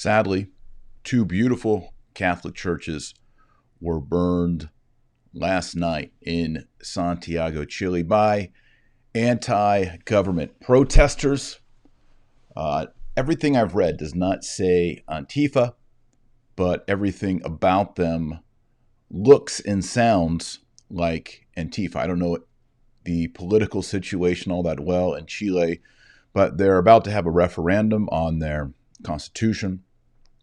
Sadly, two beautiful Catholic churches were burned last night in Santiago, Chile by anti-government protesters. Everything I've read does not say Antifa, but everything about them looks and sounds like Antifa. I don't know the political situation all that well in Chile, but they're about to have a referendum on their constitution.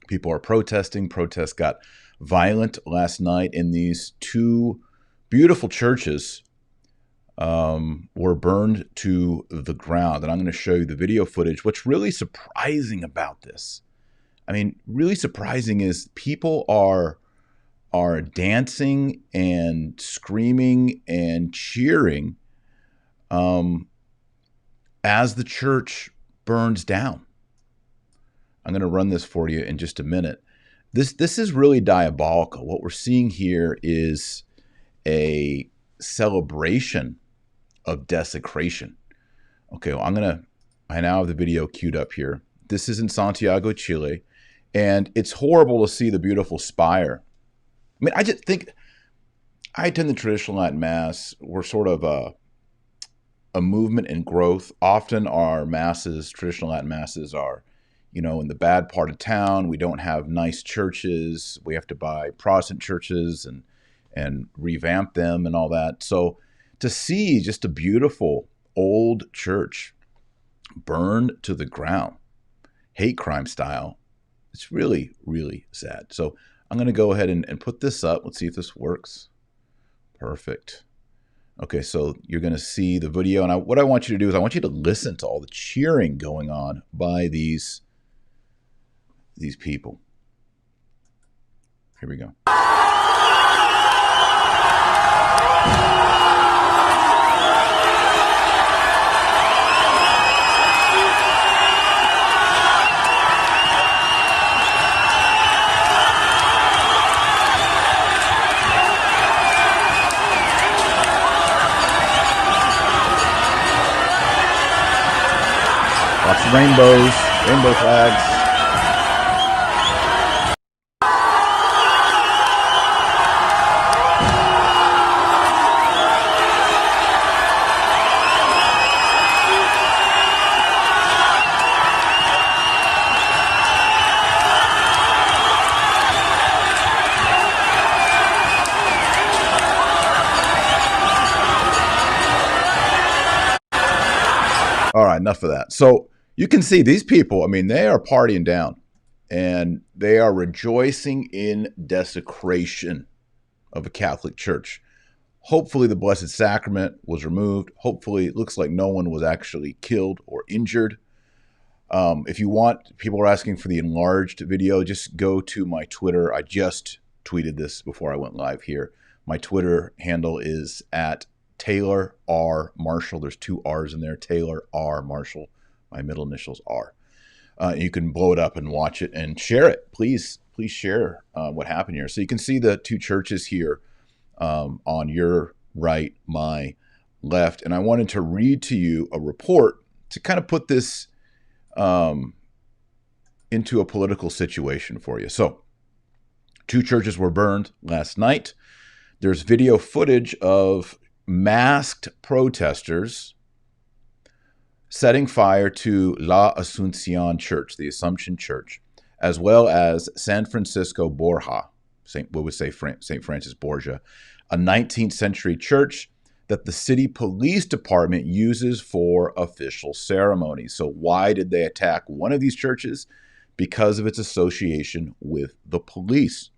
People are protesting. Protests got violent last night, and these two beautiful churches were burned to the ground. And I'm going to show you the video footage. What's really surprising about this, really surprising, is people are dancing and screaming and cheering as the church burns down. I'm going to run this for you in just a minute. This is really diabolical. What we're seeing here is a celebration of desecration. Okay, well, I now have the video queued up here. This is in Santiago, Chile, and it's horrible to see the beautiful spire. I just think, I attend the traditional Latin Mass. We're sort of a movement in growth. Often our masses, traditional Latin Masses, are in the bad part of town. We don't have nice churches. We have to buy Protestant churches and revamp them and all that. So to see just a beautiful old church burned to the ground, hate crime style, it's really, really sad. So I'm going to go ahead and put this up. Let's see if this works. Perfect. Okay, so you're going to see the video. And what I want you to do is I want you to listen to all the cheering going on by these people. Here we go. Lots of rainbows, rainbow flags. All right, enough of that. So you can see these people, they are partying down, and they are rejoicing in desecration of a Catholic church. Hopefully the Blessed Sacrament was removed. Hopefully it looks like no one was actually killed or injured. If you want, people are asking for the enlarged video, just go to my Twitter. I just tweeted this before I went live here. My Twitter handle is at Taylor R. Marshall. There's two R's in there. Taylor R. Marshall. My middle initials are. You can blow it up and watch it and share it. Please share what happened here. So you can see the two churches here on your right, my left. And I wanted to read to you a report to kind of put this into a political situation for you. So two churches were burned last night. There's video footage of masked protesters setting fire to La Asuncion Church, the Assumption Church, as well as San Francisco Borja, St. Francis Borgia, a 19th century church that the city police department uses for official ceremonies. So why did they attack one of these churches? Because of its association with the police.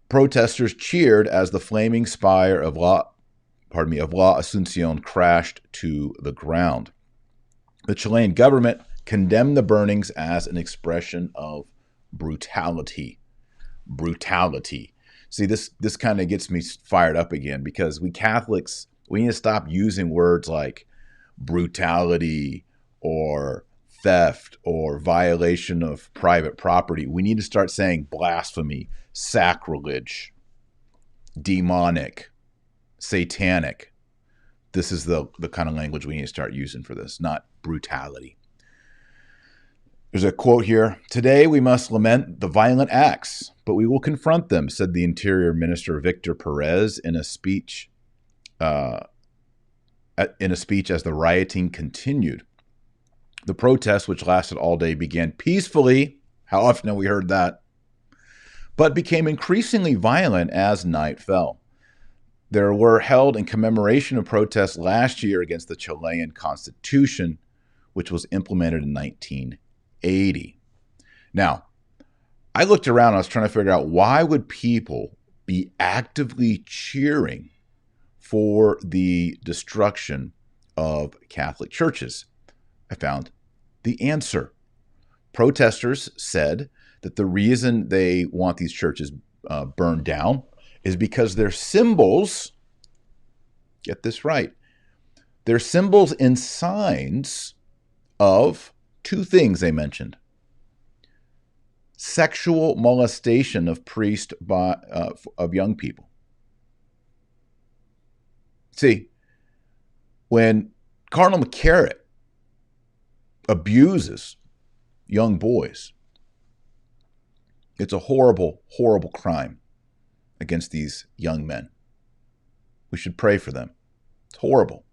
Protesters cheered as the flaming spire of La Asuncion crashed to the ground. The Chilean government condemned the burnings as an expression of brutality. Brutality. See, this kind of gets me fired up again, because we Catholics, we need to stop using words like brutality or theft or violation of private property. We need to start saying blasphemy, sacrilege, demonic, satanic. This is the kind of language we need to start using for this, not brutality. There's a quote here. "Today we must lament the violent acts, but we will confront them," said the Interior Minister Victor Perez in a speech as the rioting continued. The protests, which lasted all day, began peacefully. How often have we heard that? But became increasingly violent as night fell. There were held in commemoration of protests last year against the Chilean Constitution, which was implemented in 1980. Now, I looked around and I was trying to figure out, why would people be actively cheering for the destruction of Catholic churches? I found the answer. Protesters said that the reason they want these churches burned down is because their symbols, get this right, they're symbols and signs of two things they mentioned: sexual molestation of priests of young people. See, when Cardinal McCarrick abuses young boys, it's a horrible, horrible crime against these young men. We should pray for them. It's horrible,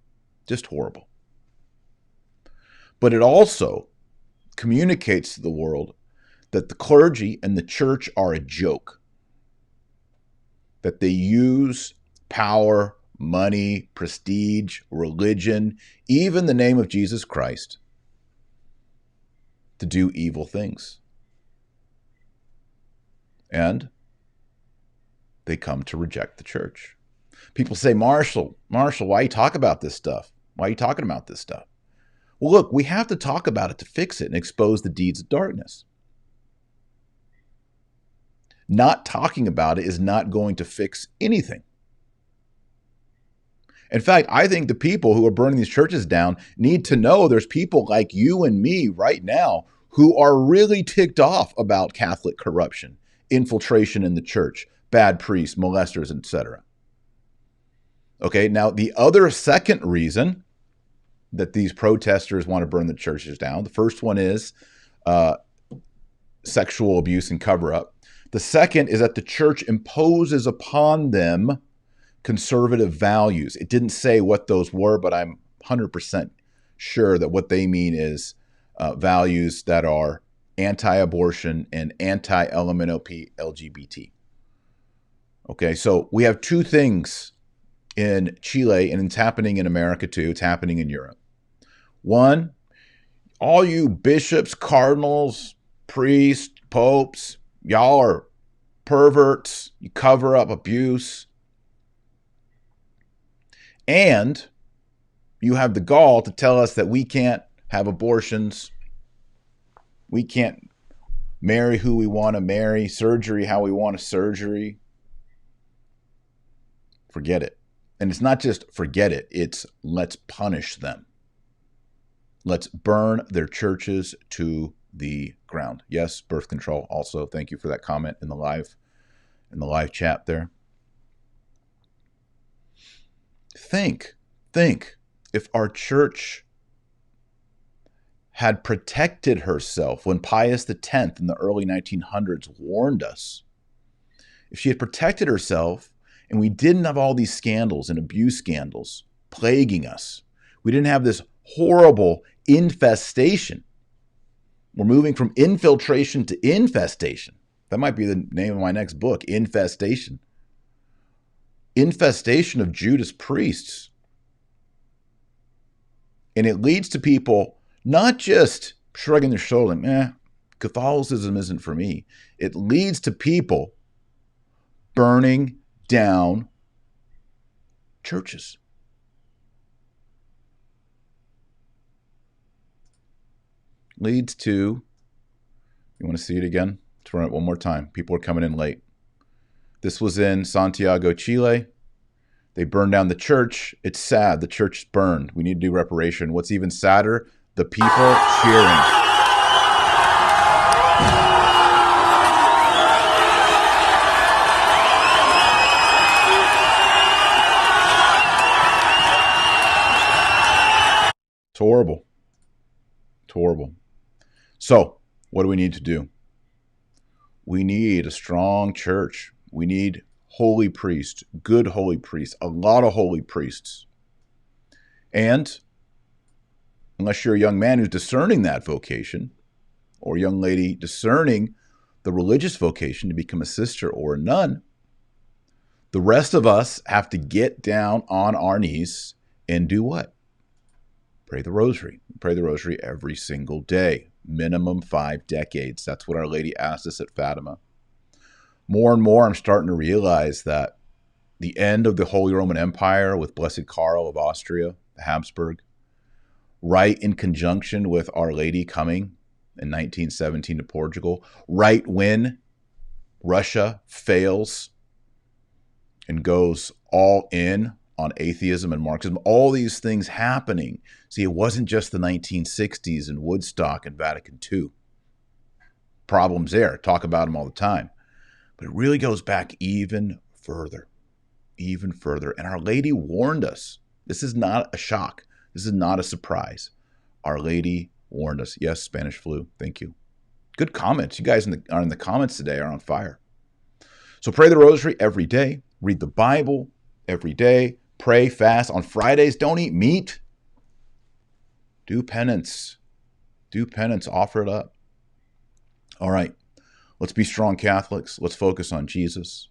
just horrible. But it also communicates to the world that the clergy and the church are a joke, that they use power, money, prestige, religion, even the name of Jesus Christ, to do evil things. And they come to reject the church. People say, Marshall, why you talk about this stuff? Why are you talking about this stuff? Well, look, we have to talk about it to fix it and expose the deeds of darkness. Not talking about it is not going to fix anything. In fact, I think the people who are burning these churches down need to know there's people like you and me right now who are really ticked off about Catholic corruption, infiltration in the church, bad priests, molesters, etc. Okay, now the other second reason that these protesters want to burn the churches down, the first one is sexual abuse and cover-up. The second is that the church imposes upon them conservative values. It didn't say what those were, but I'm 100% sure that what they mean is values that are anti-abortion and anti-LMNOP LGBT. Okay, so we have two things in Chile, and it's happening in America too. It's happening in Europe. One, all you bishops, cardinals, priests, popes, y'all are perverts. You cover up abuse. And you have the gall to tell us that we can't have abortions. We can't marry who we want to marry, surgery how we want a surgery. Forget it. And it's not just forget it. It's let's punish them. Let's burn their churches to the ground. Yes, birth control also. Thank you for that comment in the live chat there. Think if our church had protected herself when Pius X in the early 1900s warned us, if she had protected herself and we didn't have all these scandals and abuse scandals plaguing us, we didn't have this horrible infestation. We're moving from infiltration to infestation. That might be the name of my next book, Infestation. Infestation of Judas priests. And it leads to people not just shrugging their shoulder, Catholicism isn't for me. It leads to people burning down churches. Leads to, you want to see it again? Let's run it one more time. People are coming in late. This was in Santiago, Chile. They burned down the church. It's sad. The church is burned. We need to do reparation. What's even sadder? The people cheering. It's horrible. It's horrible. So, What do we need to do? We need a strong church. We need holy priests, good holy priests, a lot of holy priests. And unless you're a young man who's discerning that vocation, or a young lady discerning the religious vocation to become a sister or a nun, the rest of us have to get down on our knees and do what? Pray the rosary. Pray the rosary every single day, minimum 5 decades. That's what Our Lady asked us at Fatima. More and more, I'm starting to realize that the end of the Holy Roman Empire with Blessed Karl of Austria, the Habsburg, right in conjunction with Our Lady coming in 1917 to Portugal, right when Russia fails and goes all in on atheism and Marxism, all these things happening. See, it wasn't just the 1960s and Woodstock and Vatican II. Problems there. Talk about them all the time. But it really goes back even further. Even further. And Our Lady warned us. This is not a shock. This is not a surprise. Our Lady warned us. Yes, Spanish flu. Thank you. Good comments. You guys in the comments today are on fire. So pray the rosary every day. Read the Bible every day. Pray, fast. On Fridays, don't eat meat. Do penance. Do penance. Offer it up. All right. Let's be strong Catholics. Let's focus on Jesus.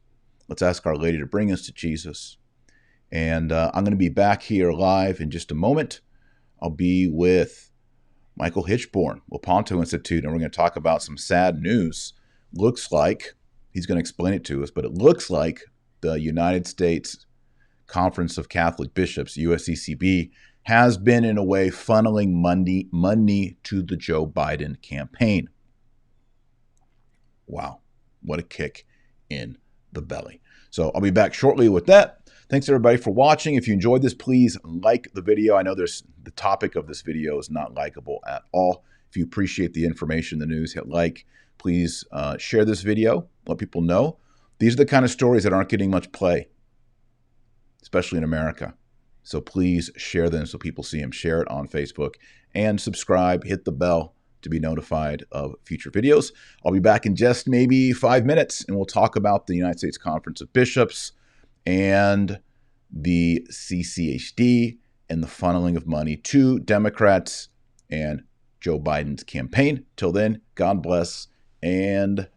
Let's ask Our Lady to bring us to Jesus. And I'm going to be back here live in just a moment. I'll be with Michael Hitchborn, Lepanto Institute, and we're going to talk about some sad news. Looks like, he's going to explain it to us, but it looks like the United States Conference of Catholic Bishops, USCCB, has been in a way funneling money to the Joe Biden campaign. Wow, what a kick in the belly. So I'll be back shortly with that. Thanks everybody for watching. If you enjoyed this, please like the video. I know the topic of this video is not likable at all. If you appreciate the information, the news, hit like. Please share this video. Let people know. These are the kind of stories that aren't getting much play, especially in America. So please share them so people see them. Share it on Facebook and subscribe. Hit the bell to be notified of future videos. I'll be back in just maybe 5 minutes, and we'll talk about the United States Conference of Bishops and the CCHD and the funneling of money to Democrats and Joe Biden's campaign. Till then, God bless and